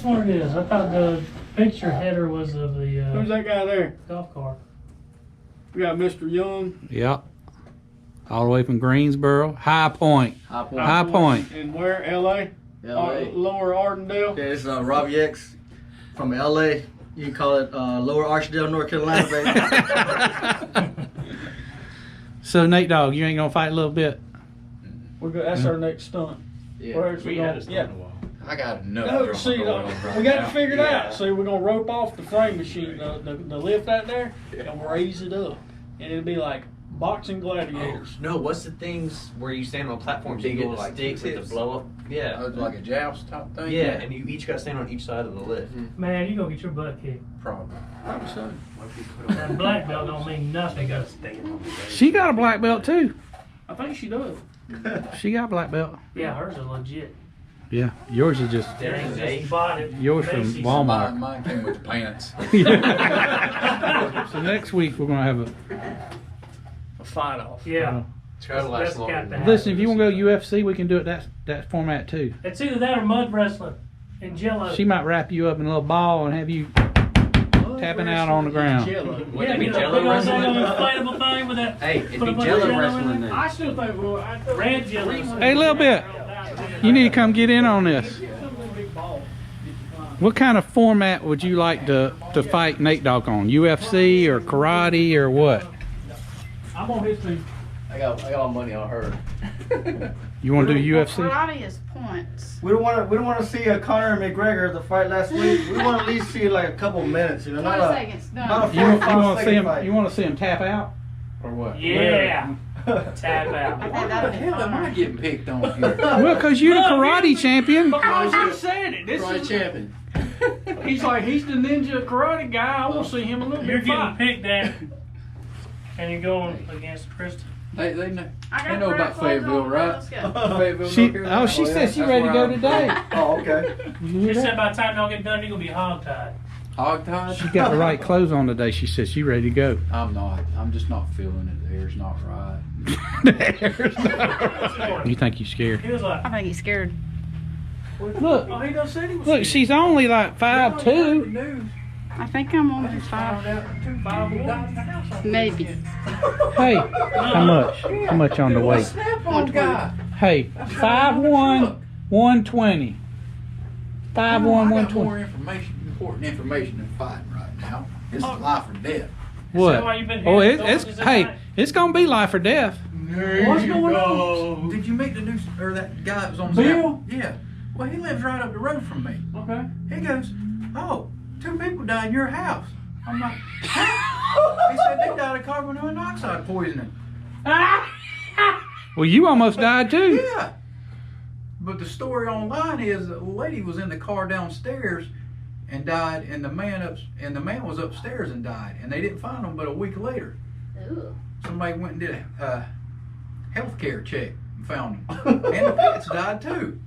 this one it is. I thought the picture header was of the Who's that guy there? golf cart. We got Mr. Young. Yep. All the way from Greensboro. High Point. High Point. And where? L.A.? LA. Lower Ardendale. Okay, it's Robbie X from LA. You can call it Lower Archdale, North Carolina, baby. So Nate Dogg, you ain't gonna fight a little bit? We're good. That's our next stunt. Yeah. Where's We we had going? a stunt Yeah. in a while. I got enough No, drama see, going on right we got now. to figure it Yeah. out. See, we're gonna rope off the frame machine, the lift out there, and raise it up, and it'll be like boxing gladiators. No, what's the things where you stand on platforms? They You get get the the like sticks with tips. the blow up. Yeah. Oh, it's like a joust type thing? Yeah, and you each got to stand on each side of the lift. Man, you gonna get your butt kicked. Probably. Probably so. That black belt don't mean nothing. She got a black belt too. I think she does. She got a black belt. Yeah, hers are legit. Yeah, yours is just They're just bought it. yours from Macy's. Walmart. Mine came with the pants. So next week we're gonna have A fight off. Yeah. Try to last That's longer. got than that. Listen, if you want to go UFC, we can do it that format too. It's either that or mud wrestling and Jello. She might wrap you up in a little ball and have you tapping out on the ground. Jello. Wouldn't Yeah, it be get a Jello big old wrestling? inflatable thing with that. Hey, it'd put a be bunch Jello of Jell-O in wrestling there. then. I still think Red Jello. Hey, little bit. You need to come get in on this. What kind of format would you like to fight Nate Dogg on? UFC or karate or what? I'm on his team. I got my money on her. You want to do UFC? Karate is points. We don't want to see Conor and McGregor the fight last week. We want to at least see like a couple minutes, you know, 20 not seconds, not done. a You want to 45 see him? fight. You want to see him tap out or what? Yeah. Tap I out. think that'll be fun. getting picked on here? Well, because you're the karate champion. Because he said it. This is champion. He's like, he's the ninja karate guy. I want to see him a little You're bit getting fight. picked at, and you're going against Kristen. They know. I got They know about Fayetteville, right? Let's go. She said she ready to go today. Oh, okay. She said by the time y'all get done, you're going to be hogtied. Hogtied? She got the right clothes on today. She said she ready to go. I'm not. I'm just not feeling it. The air's not right. You think you scared? He was like, I think he's scared. Look, Oh, he done said he was look, she's only like 5'2". News. I think I'm on his Found 5. out 251. Maybe. Hey, how much? How much on the weight? Snap-on guy. Hey, 5'1", 120. 5'1", I got 120. more important information than fighting right now. This is life or death. Why you been What? Oh, here? it's hey, it's gonna be life or death. What's going on? Did you meet the new or that guy that was on Bill? Yeah. Well, he lives right up the road from me. Okay. He goes, "Oh, 2 people died in your house." I'm like, "Huh?" He said they died of carbon monoxide poisoning. Well, you almost died too. Yeah. But the story online is that a lady was in the car downstairs and died, and the man was upstairs and died, and they didn't find him but a week later. Ooh. Somebody went and did a healthcare check and found him, and the pets died too.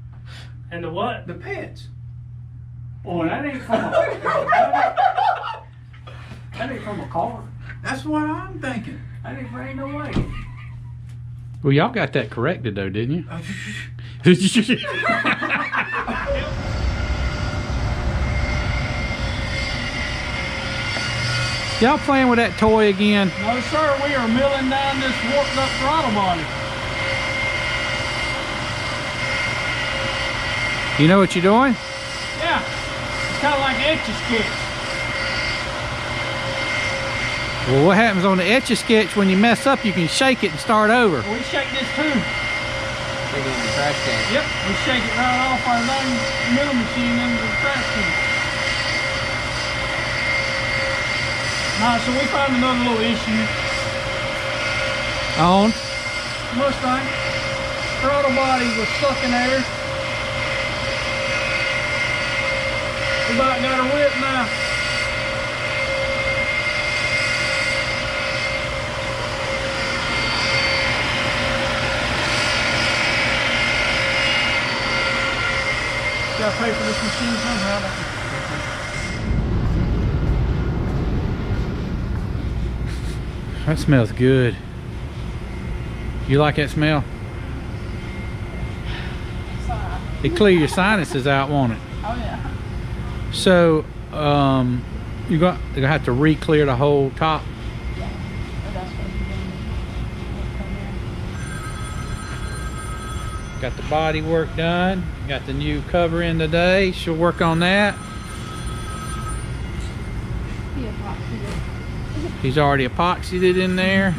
And the what? The pets. Boy, that ain't from a car. That's what I'm thinking. That ain't no way. Well, y'all got that corrected though, didn't you? Y'all playing with that toy again? No, sir, we are milling down this warped up throttle body. You know what you're doing? Yeah. It's kind of like Etch-a-Sketch. Well, what happens on the Etch-a-Sketch when you mess up, you can shake it and start over. We shake this too. Take it in the trash can. Yep, we shake it right off our own mill machine into the trash can. Alright, so we found another little issue. On. Mustang. Throttle body was sucking air. We about got her whipped now. Gotta pay for this machine somehow. don't we? That smells good. You like that smell? It clear your sinuses out, won't it? Oh, yeah. So, you're gonna have to re-clear the whole top. Yeah. Oh, that's what we're doing. Got the body work done. Got the new cover in today. She'll work on that. Yeah, epoxy. He's already epoxied it in there.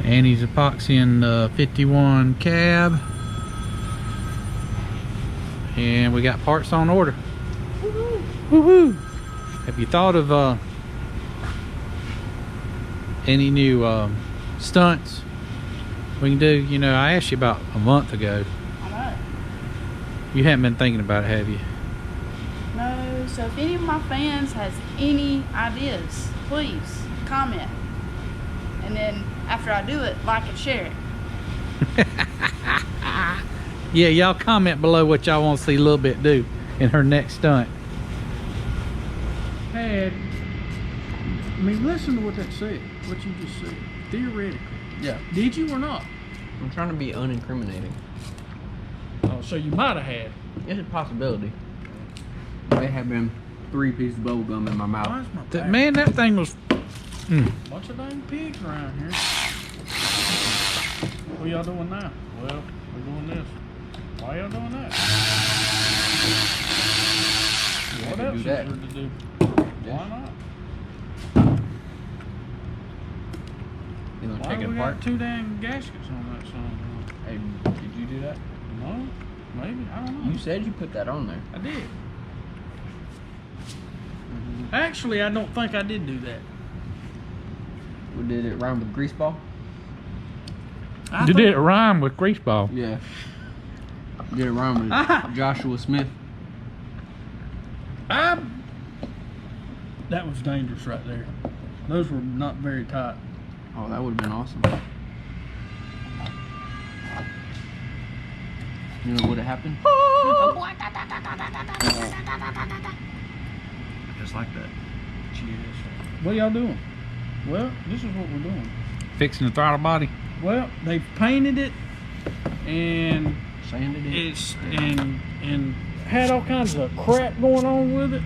And he's epoxying the 51 cab. And we got parts on order. Woohoo! Woohoo! Have you thought of any new stunts we can do? You know, I asked you about a month ago. I know. You haven't been thinking about it, have you? No, so if any of my fans has any ideas, please comment. And then after I do it, like and share it. Yeah, y'all comment below what y'all want to see Lil Bit do in her next stunt. Had, I mean, listen to what that said, what you just said. Theoretically. Yeah. Did you or not? I'm trying to be unincriminating. Oh, so you might have had. It's a possibility. There have been 3 pieces of bubble gum in my mouth. Why is my back? Man, that thing was... Bunch of dang pigs around here. What y'all doing now? Well, we're doing this. Why y'all doing that? You What had else to is do that. there to do? Why not? You gonna Why take it we apart? got 2 dang gaskets on that song? Hey, did you do that? No? Maybe? I don't know. You said you put that on there. I did. Actually, I don't think I did do that. Well, did it rhyme with greaseball? I Did think- it rhyme with greaseball? Yeah. Did it rhyme with Joshua Smith? That was dangerous right there. Those were not very tight. Oh, that would have been awesome. You know what would have happened? Just like that. What y'all doing? Well, this is what we're doing. Fixing the throttle body? Well, they've painted it and Sanded it. it's and had all kinds of crap going on with it.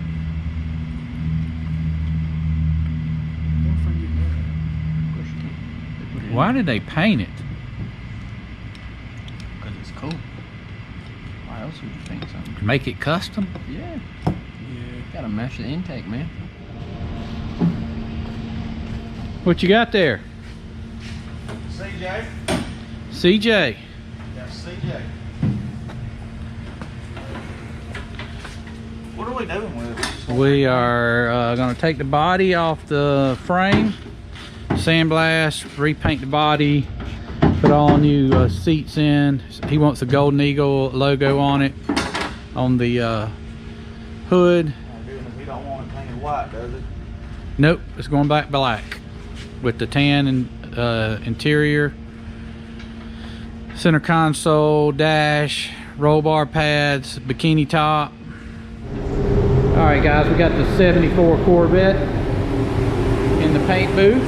What if I get that? Of course you can. They put it in Why did they paint it? because it's cool. Why else would you paint something? Make it custom? Yeah. Yeah. Gotta match the intake, man. What you got there? CJ? CJ. Yes, CJ. What are we doing with it? We are going to take the body off the frame, sandblast, repaint the body, put all new seats in. He wants the Golden Eagle logo on it, on the hood. We don't want it painted white, does it? Nope, it's going back black with the tan and interior, center console, dash, roll bar pads, bikini top. All right, guys, we got the 74 Corvette in the paint booth.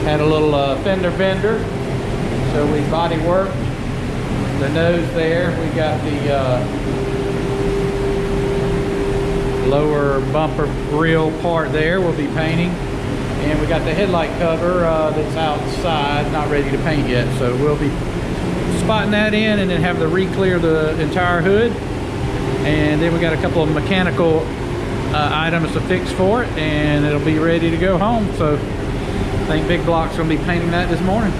Had a little fender bender, so we body worked the nose there. We got the lower bumper grill part there we'll be painting, and we got the headlight cover that's outside, not ready to paint yet, so we'll be spotting that in and then have to re-clear the entire hood. And then we got a couple of mechanical items to fix for it, and it'll be ready to go home. So I think Big Block's gonna be painting that this morning.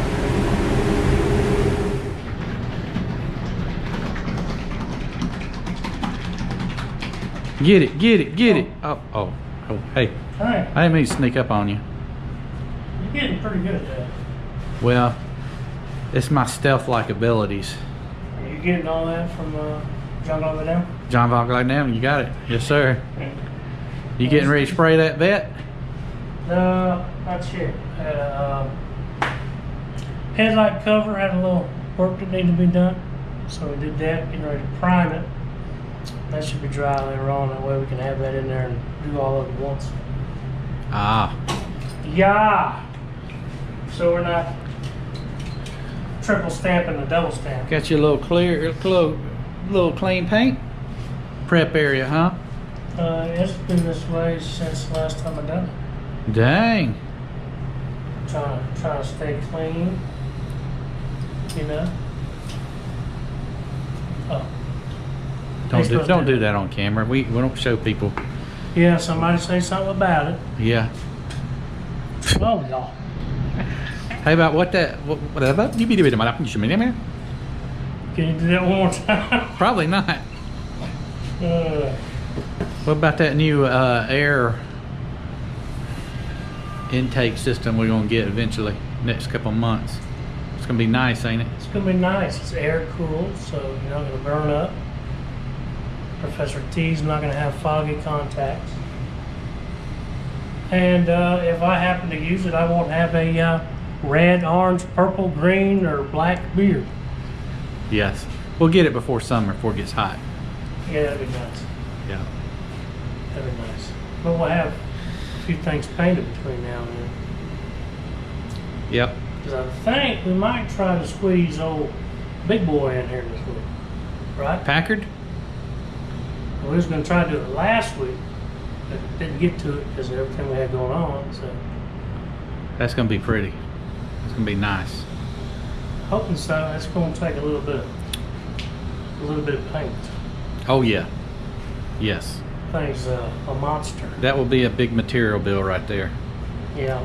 Get it, get it, get it. Oh, hey. Hey, I didn't mean to sneak up on you. you're getting pretty good at that. Well, it's my stealth-like abilities. Are you getting all that from John over there? John Vogler, you got it. Yes, sir. You getting ready to spray that vet? No, not yet. Headlight cover had a little work that needed to be done, so we did that. Getting ready to prime it. That should be dry later on. That way we can have that in there and do all of it once. Ah, Yeah. So we're not triple stamping the double stamp. got you a little clear, little clean paint. prep area, huh? It's been this way since the last time I done it. Dang. Trying to stay clean, you know. Oh. Don't do that on camera. We don't show people. Yeah, somebody say something about it. Yeah. Oh no. Hey, about what you be doing? Can you do that one more time? Probably not. What about that new air intake system we're gonna get eventually, next couple months? It's gonna be nice, ain't it? It's gonna be nice. It's air cooled, so you're not gonna burn up. Professor T's not gonna have foggy contacts. And if I happen to use it, I won't have a red, orange, purple, green, or black beard. Yes. We'll get it before summer, before it gets hot. Yeah, that'd be nice. Yeah. That'd be nice. But we'll have a few things painted between now and then. Yep. Because I think we might try to squeeze old big boy in here this week. Right? Packard? We was going to try to do it last week, but didn't get to it because of everything we had going on. So That's gonna be pretty. It's gonna be nice. hoping so. It's going to take a little bit of paint. Oh yeah. Yes. Thing's a monster. That will be a big material bill right there. Yeah.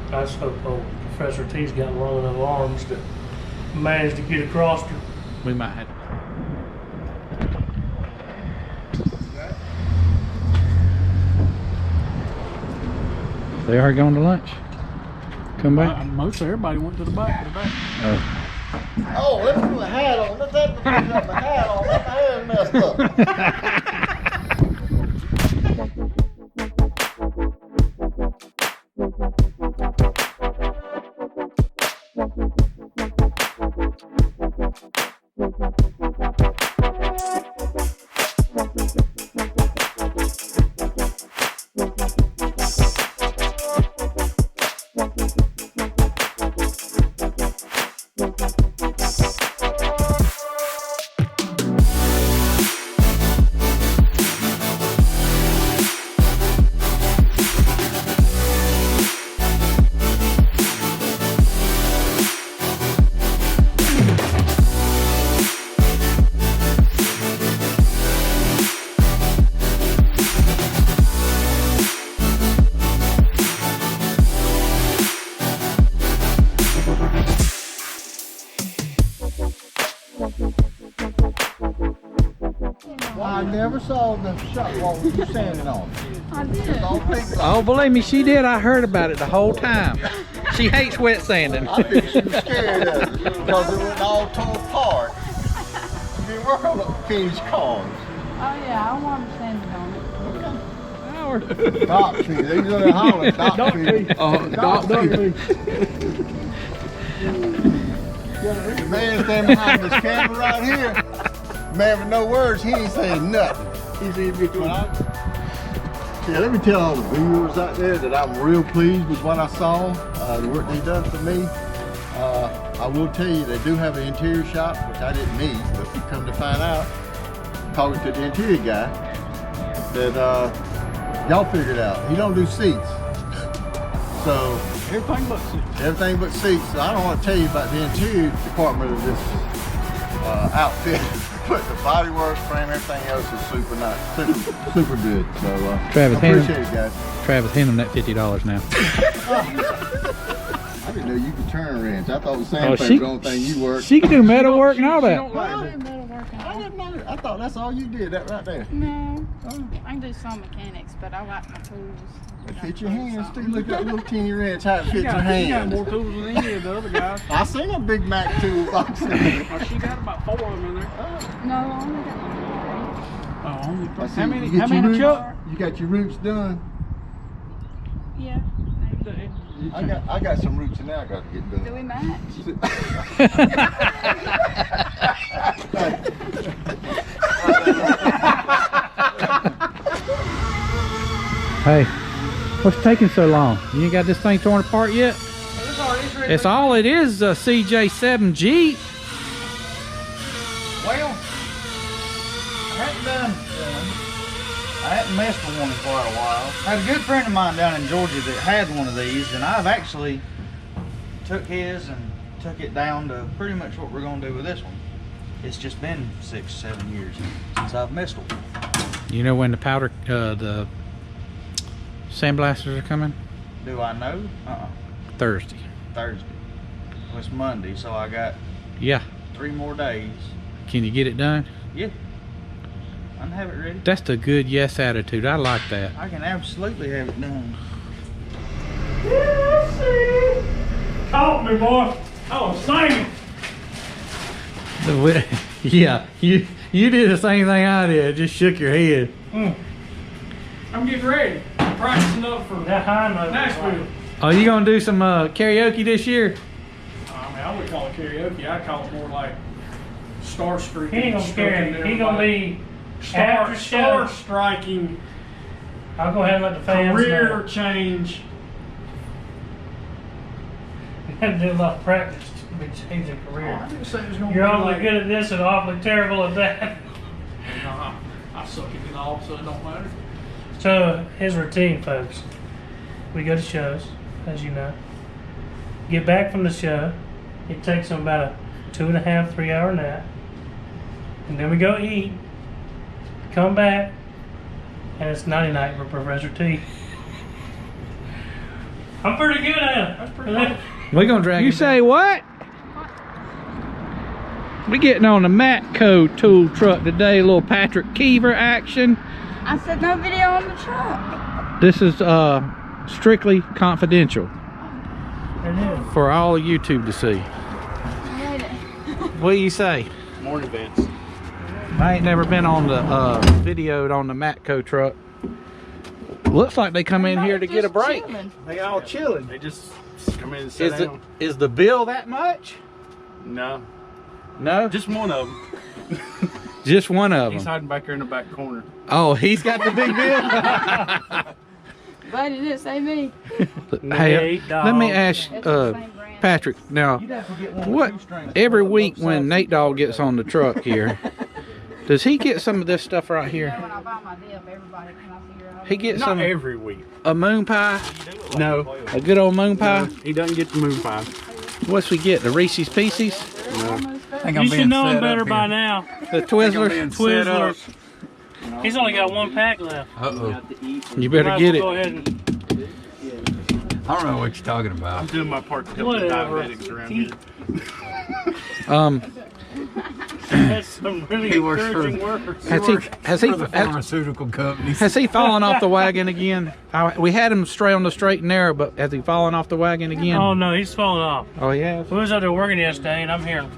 I just hope old Professor T's got long enough arms to manage to get across her. We might have. They are going to lunch. Come back. Most everybody went to the back. Oh. Oh, let me put my hat on. Let me put my hat on. My hair's messed up. I never saw the shot wall you standing on. I did. Oh, believe me, she did. I heard about it the whole time. She hates wet sanding. I think she was scared of it because it went all tore apart. You didn't work on the finished cars. Oh yeah, I want to stand on it. Dock tree. They go to holler. Dock tree. Oh, dog tree. The man standing behind this camera right here. Man with no words, he ain't saying nothing. He's in between. Yeah, let me tell all the viewers out there that I'm real pleased with what I saw, the work they done for me. I will tell you, they do have an interior shop, which I didn't need, but you come to find out, talking to the interior guy, that y'all figured out. He don't do seats. So, Everything but seats. everything but seats. So I don't want to tell you about the interior department of this outfit. But the bodywork, frame, everything else is super nice, super good. So Travis, I appreciate it, guys. Travis, hand him that $50 now. I didn't know you could turn wrench. I thought the Oh, sandpaper was the only thing you worked. She can do metal work and all that. I do metal work and I all. didn't know. I thought that's all you did. That right there. No, I can do some mechanics, but I like my tools. It fit your hands too. Look at that little teeny wrench. How it fits your You got hands. more tools than any of the other guys. I seen a Big Mac toolbox. Oh, she got about 4 of them in there. No, I only got Oh, only I three. see How many? you get How your many, roots- Chuck? You got your roots done. yeah. I got some roots in there. I got to get Do done. we match? Hey, what's taking so long? You ain't got this thing torn apart yet? It's all it is, a CJ7 Jeep. Well, hadn't done one. I hadn't messed with one in quite a while. I had a good friend of mine down in Georgia that had one of these, and I've actually took his and took it down to pretty much what we're gonna do with this one. It's just been 6-7 years since I've messed with one. You know when the powder, the sandblasters are coming? Do I know? Thursday. Thursday. Well, it's Monday, so I got Yeah. 3 more days. Can you get it done? Yeah. I can have it ready. That's the good yes attitude. I like that. I can absolutely have it done. Caught me, boy. I was singing. Yeah, you did the same thing I did. Just shook your head. I'm getting ready. I'm practicing up for That high note. Nashville. Are you gonna do some karaoke this year? I mean, I wouldn't call it karaoke. I call it more like star streaking. He ain't gonna carry. He gonna be star after show. striking. I'll go ahead and let the fans Career know. change. You had to do a lot of practice to be changing career. I didn't say it was gonna You're be awfully like, good at this and awfully terrible at that. I suck at it all, so it don't matter. So his routine, folks. We go to shows, as you know. Get back from the show. It takes him about a 2.5, 3 hour nap. And then we go eat. Come back. And it's nighty night for Professor T. I'm pretty good at it. That's pretty good. We're gonna drag. You say what? We getting on the Matco tool truck today. A little Patrick Keever action. I said no video on the truck. This is strictly confidential It is. for all of YouTube to see. I made it. What do you say? Morning, Vince. I ain't never been on the videoed on the Matco truck. Looks like they come in here to get a break. Chilling. They all chilling. They just come in and sit down. Is the bill that much? No, No, just one of them. just one of He's them. hiding back there in the back corner. Oh, he's got the big bill. Glad you didn't say me. Hey, let me ask It's the same brand. Patrick. Now, what every week when Nate Dogg gets on the truck here, does he get some of this stuff right here? When I buy my dip, everybody can I figure out. He gets Not some every week. a moon pie, No, a good old moon pie. he doesn't get the moon pie. What's we get? The Reese's Pieces, You should know him better by now. the Twizzlers. Twizzlers. He's only got 1 pack left. You better Might as get well Go it. ahead and I don't know what you're talking about. I'm doing my part to help Whatever. the diabetics around here. that's some really He works for- encouraging words. For the pharmaceutical companies. Has he fallen off the wagon again? We had him stray on the straight and narrow, but has he fallen off the wagon again? Oh no, he's falling off. Oh yeah. We was out there working yesterday and I'm hearing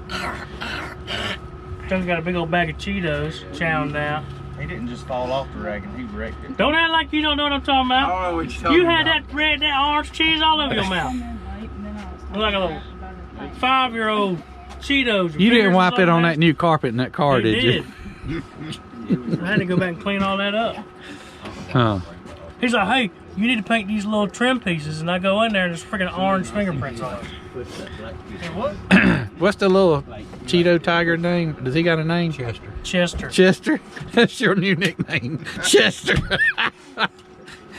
Joe's got a big old bag of Cheetos chowing down. He didn't just fall off the wagon, he wrecked it. Don't act like you don't know what I'm talking I about. don't know what you're talking You had about. that orange cheese all over your mouth. Look like a little 5-year-old Cheetos. You didn't wipe it on that new carpet in that car, did you? I had to go back and clean all that up. Huh. He's like, hey, you need to paint these little trim pieces. And I go in there and there's freaking orange fingerprints on it. Hey, what? What's the little Cheeto tiger name? Does he got a name? Chester. Chester. Chester? That's your new nickname. Chester.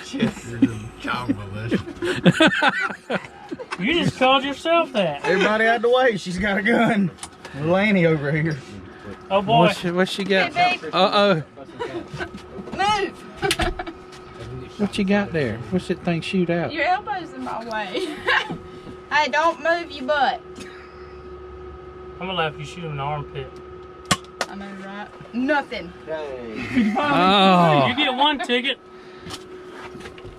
Chester's a child molester. You just called yourself that. Everybody out the way, she's got a gun. Laney over here. Oh boy. What's she got? Hey, babe. Uh-oh. Move! What you got there? What's that thing shoot out? Your elbow's in my way. Hey, don't move your butt. I'm gonna laugh if you shoot him in the armpit. I know, right? Nothing. Oh. You get 1 ticket.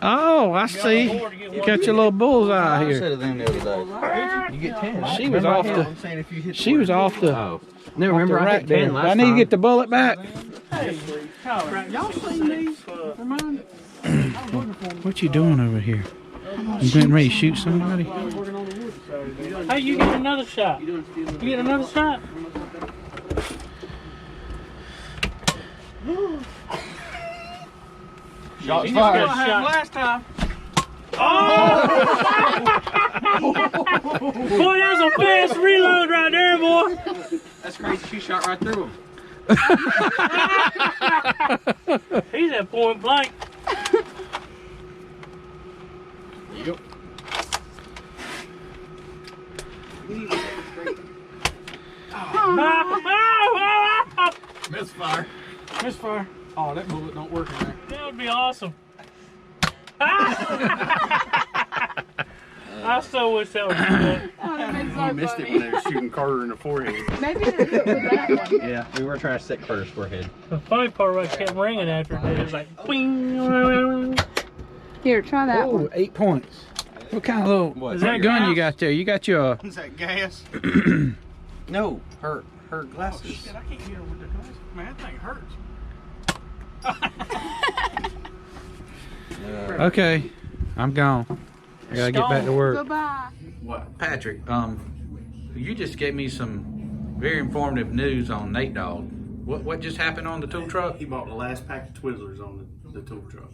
Oh, I see. You got your little bullseye I here. said it them the other day. You get 10. She was off the. I'm saying if you hit She was off the. Oh. No, remember I rack hit there. 10 last I need to time. get the bullet back. Y'all seen these? Remind me. What you doing over here? You getting ready to shoot somebody? Hey, you get another shot. You get another shot. Shots He just fired. got shot. Last time. Boy, that was a fast reload right there, boy. That's crazy. She shot right through him. He's at point blank. Yep. Misfire. Misfire. Oh, that bullet don't work in there. That would be awesome. I so wish that was good. Oh, that makes so You missed it funny. when they were shooting Carter in the forehead. Maybe it'll hit with that one. Yeah, we were trying to stick Curtis forehead. The funny part was I kept ringing after it. It was like, bing. Here, try that one. Oh, 8 points. What kind of little Is that gun you gas? got there? You got your Is that gas? No, her glasses. Shit, I can't get her with the glasses. Man, that thing hurts. Okay, I'm gone. I gotta get back to work. Goodbye. What? Patrick, you just gave me some very informative news on Nate Dogg. What just happened on the tool truck? He bought the last pack of Twizzlers on the tool truck.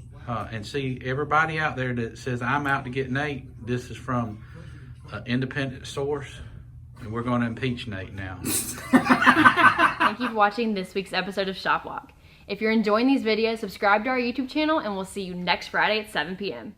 And see, everybody out there that says I'm out to get Nate, this is from an independent source, and we're going to impeach Nate now. Thank you for watching this week's episode of Shop Walk. If you're enjoying these videos, subscribe to our YouTube channel, and we'll see you next Friday at 7 p.m.